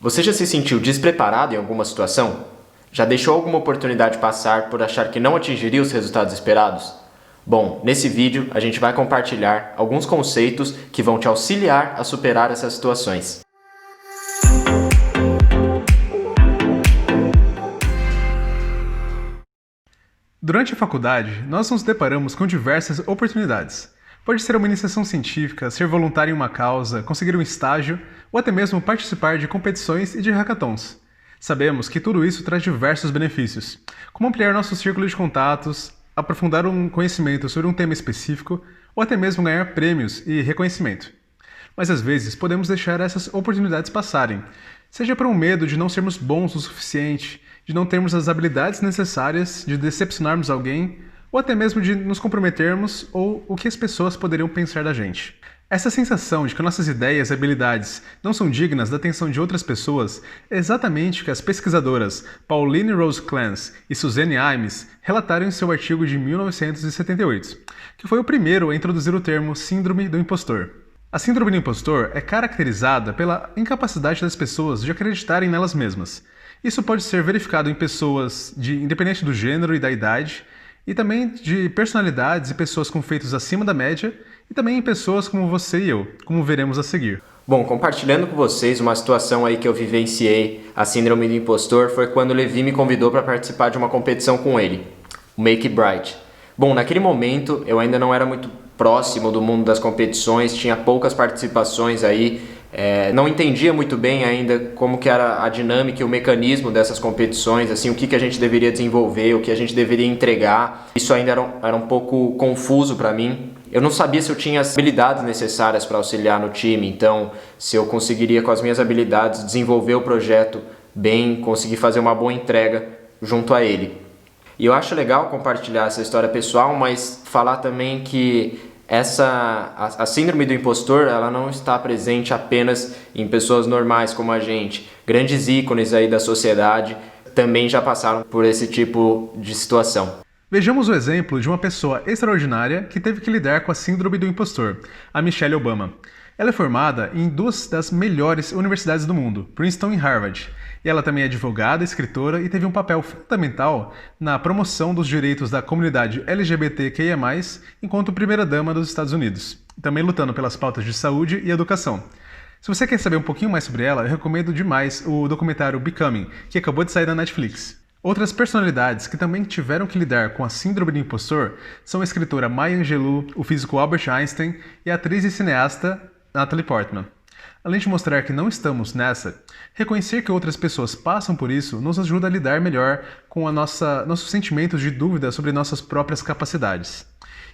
Você já se sentiu despreparado em alguma situação? Já deixou alguma oportunidade passar por achar que não atingiria os resultados esperados? Bom, nesse vídeo a gente vai compartilhar alguns conceitos que vão te auxiliar a superar essas situações. Durante a faculdade, nós nos deparamos com diversas oportunidades. Pode ser uma iniciação científica, ser voluntário em uma causa, conseguir um estágio ou até mesmo participar de competições e de hackathons. Sabemos que tudo isso traz diversos benefícios, como ampliar nosso círculo de contatos, aprofundar um conhecimento sobre um tema específico ou até mesmo ganhar prêmios e reconhecimento. Mas às vezes podemos deixar essas oportunidades passarem, seja por um medo de não sermos bons o suficiente, de não termos as habilidades necessárias, de decepcionarmos alguém, ou até mesmo de nos comprometermos ou o que as pessoas poderiam pensar da gente. Essa sensação de que nossas ideias e habilidades não são dignas da atenção de outras pessoas é exatamente o que as pesquisadoras Pauline Rose Clance e Suzanne Imes relataram em seu artigo de 1978, que foi o primeiro a introduzir o termo Síndrome do Impostor. A Síndrome do Impostor é caracterizada pela incapacidade das pessoas de acreditarem nelas mesmas. Isso pode ser verificado em pessoas independente do gênero e da idade, e também de personalidades e pessoas com feitos acima da média, e também em pessoas como você e eu, como veremos a seguir. Bom, compartilhando com vocês uma situação aí que eu vivenciei, a síndrome do impostor, foi quando o Levi me convidou para participar de uma competição com ele, o Make It Bright. Bom, naquele momento eu ainda não era muito próximo do mundo das competições, tinha poucas participações aí, não entendia muito bem ainda como que era a dinâmica e o mecanismo dessas competições, assim, o que a gente deveria desenvolver, o que a gente deveria entregar. Isso ainda era um pouco confuso para mim. Eu não sabia se eu tinha as habilidades necessárias para auxiliar no time, então se eu conseguiria com as minhas habilidades desenvolver o projeto bem, conseguir fazer uma boa entrega junto a ele. E eu acho legal compartilhar essa história pessoal, mas falar também que a síndrome do impostor, ela não está presente apenas em pessoas normais como a gente. Grandes ícones aí da sociedade também já passaram por esse tipo de situação. Vejamos o exemplo de uma pessoa extraordinária que teve que lidar com a síndrome do impostor, a Michelle Obama. Ela é formada em duas das melhores universidades do mundo, Princeton e Harvard. E ela também é advogada, escritora e teve um papel fundamental na promoção dos direitos da comunidade LGBTQIA+, enquanto primeira-dama dos Estados Unidos, também lutando pelas pautas de saúde e educação. Se você quer saber um pouquinho mais sobre ela, eu recomendo demais o documentário Becoming, que acabou de sair da Netflix. Outras personalidades que também tiveram que lidar com a síndrome do impostor são a escritora Maya Angelou, o físico Albert Einstein e a atriz e cineasta Natalie Portman. Além de mostrar que não estamos nessa, reconhecer que outras pessoas passam por isso nos ajuda a lidar melhor com nossos sentimentos de dúvida sobre nossas próprias capacidades.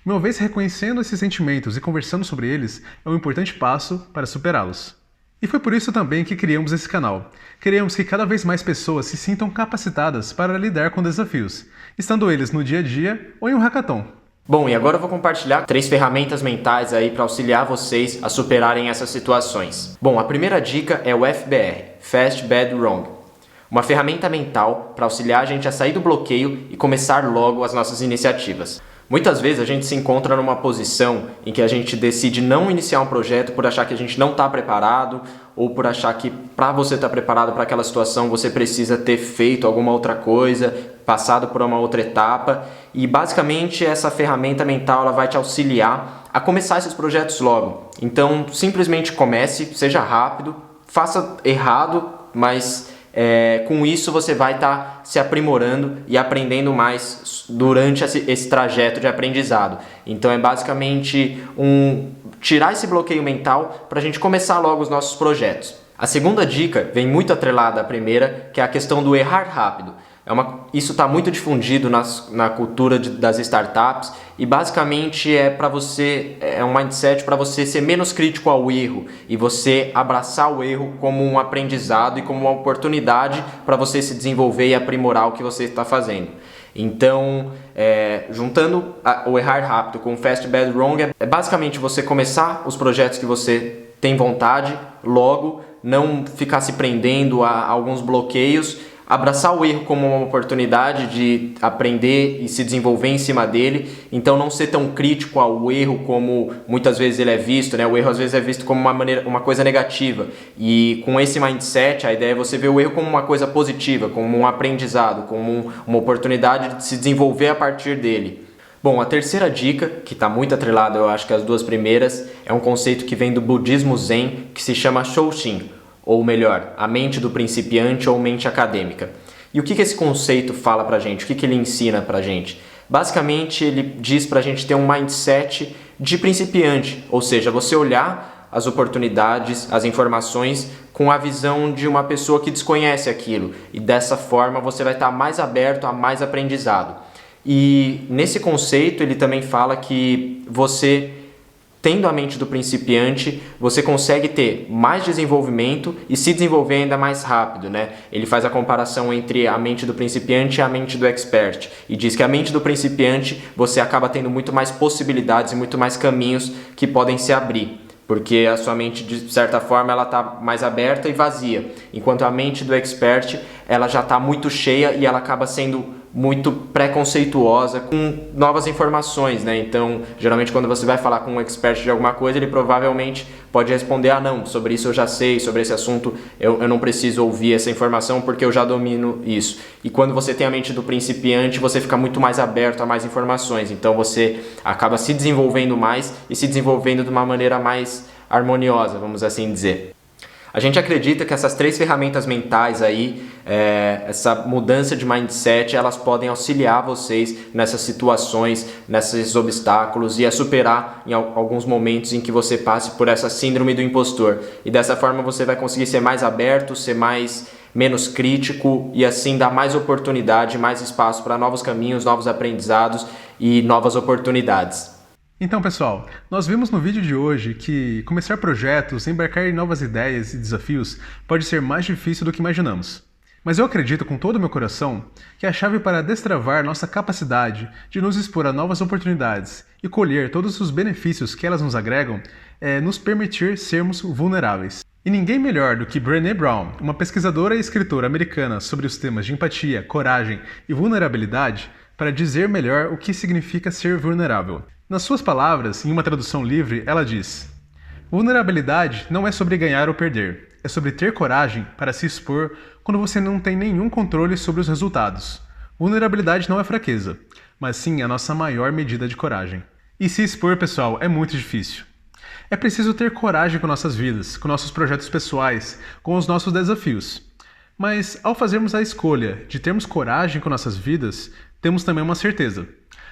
E uma vez reconhecendo esses sentimentos e conversando sobre eles, é um importante passo para superá-los. E foi por isso também que criamos esse canal. Queremos que cada vez mais pessoas se sintam capacitadas para lidar com desafios, estando eles no dia a dia ou em um hackathon. Bom, e agora eu vou compartilhar 3 ferramentas mentais aí para auxiliar vocês a superarem essas situações. Bom, a primeira dica é o FBR, Fast, Bad, Wrong. Uma ferramenta mental para auxiliar a gente a sair do bloqueio e começar logo as nossas iniciativas. Muitas vezes a gente se encontra numa posição em que a gente decide não iniciar um projeto por achar que a gente não está preparado ou por achar que para você estar preparado para aquela situação você precisa ter feito alguma outra coisa, passado por uma outra etapa, e basicamente essa ferramenta mental ela vai te auxiliar a começar esses projetos logo. Então simplesmente comece, seja rápido, faça errado, mas com isso você vai estar se aprimorando e aprendendo mais durante esse trajeto de aprendizado. Então é basicamente tirar esse bloqueio mental para a gente começar logo os nossos projetos. A segunda dica vem muito atrelada à primeira, que é a questão do errar rápido. Isso está muito difundido na cultura das startups e basicamente é um mindset para você ser menos crítico ao erro e você abraçar o erro como um aprendizado e como uma oportunidade para você se desenvolver e aprimorar o que você está fazendo. Então, juntando o errar rápido com o fast, bad, wrong, é basicamente você começar os projetos que você tem vontade logo, não ficar se prendendo a alguns bloqueios, abraçar o erro como uma oportunidade de aprender e se desenvolver em cima dele, então não ser tão crítico ao erro como muitas vezes ele é visto, né? O erro às vezes é visto como uma coisa negativa, e com esse mindset a ideia é você ver o erro como uma coisa positiva, como um aprendizado, como uma oportunidade de se desenvolver a partir dele. Bom, a terceira dica, que está muito atrelada, eu acho que as duas primeiras, é um conceito que vem do budismo Zen, que se chama Shoshin, ou melhor, a mente do principiante ou mente acadêmica. E o que esse conceito fala pra gente? O que ele ensina pra gente? Basicamente, ele diz pra gente ter um mindset de principiante, ou seja, você olhar as oportunidades, as informações com a visão de uma pessoa que desconhece aquilo, e dessa forma você vai estar mais aberto a mais aprendizado. E nesse conceito ele também fala que você, tendo a mente do principiante, você consegue ter mais desenvolvimento e se desenvolver ainda mais rápido, né? Ele faz a comparação entre a mente do principiante e a mente do expert e diz que a mente do principiante você acaba tendo muito mais possibilidades e muito mais caminhos que podem se abrir, porque a sua mente, de certa forma, ela está mais aberta e vazia, enquanto a mente do expert ela já está muito cheia e ela acaba sendo muito preconceituosa com novas informações, né? Então, geralmente quando você vai falar com um expert de alguma coisa, ele provavelmente pode responder: não, sobre isso eu já sei, sobre esse assunto eu não preciso ouvir essa informação porque eu já domino isso. E quando você tem a mente do principiante, você fica muito mais aberto a mais informações, então você acaba se desenvolvendo mais e se desenvolvendo de uma maneira mais harmoniosa, vamos assim dizer. A gente acredita que essas 3 ferramentas mentais aí, essa mudança de mindset, elas podem auxiliar vocês nessas situações, nesses obstáculos e a superar em alguns momentos em que você passe por essa síndrome do impostor. E dessa forma você vai conseguir ser mais aberto, ser menos crítico e assim dar mais oportunidade, mais espaço para novos caminhos, novos aprendizados e novas oportunidades. Então, pessoal, nós vimos no vídeo de hoje que começar projetos, embarcar em novas ideias e desafios pode ser mais difícil do que imaginamos. Mas eu acredito com todo o meu coração que a chave para destravar nossa capacidade de nos expor a novas oportunidades e colher todos os benefícios que elas nos agregam é nos permitir sermos vulneráveis. E ninguém melhor do que Brené Brown, uma pesquisadora e escritora americana sobre os temas de empatia, coragem e vulnerabilidade, para dizer melhor o que significa ser vulnerável. Nas suas palavras, em uma tradução livre, ela diz: vulnerabilidade não é sobre ganhar ou perder, é sobre ter coragem para se expor quando você não tem nenhum controle sobre os resultados. Vulnerabilidade não é fraqueza, mas sim a nossa maior medida de coragem. E se expor, pessoal, é muito difícil. É preciso ter coragem com nossas vidas, com nossos projetos pessoais, com os nossos desafios. Mas ao fazermos a escolha de termos coragem com nossas vidas, temos também uma certeza.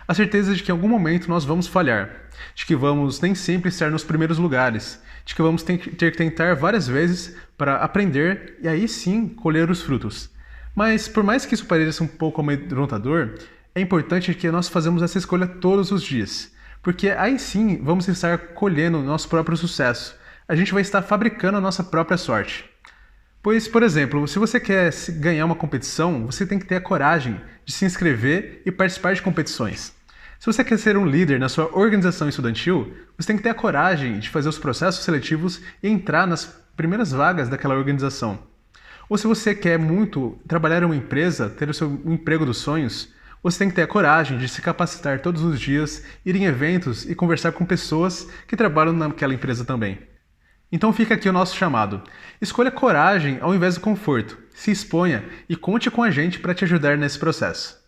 A certeza de que em algum momento nós vamos falhar, de que vamos nem sempre estar nos primeiros lugares, de que vamos ter que tentar várias vezes para aprender e aí sim colher os frutos. Mas por mais que isso pareça um pouco amedrontador, é importante que nós façamos essa escolha todos os dias, porque aí sim vamos estar colhendo o nosso próprio sucesso, a gente vai estar fabricando a nossa própria sorte. Pois, por exemplo, se você quer ganhar uma competição, você tem que ter a coragem de se inscrever e participar de competições. Se você quer ser um líder na sua organização estudantil, você tem que ter a coragem de fazer os processos seletivos e entrar nas primeiras vagas daquela organização. Ou se você quer muito trabalhar em uma empresa, ter o seu emprego dos sonhos, você tem que ter a coragem de se capacitar todos os dias, ir em eventos e conversar com pessoas que trabalham naquela empresa também. Então fica aqui o nosso chamado. Escolha coragem ao invés do conforto. Se exponha e conte com a gente para te ajudar nesse processo.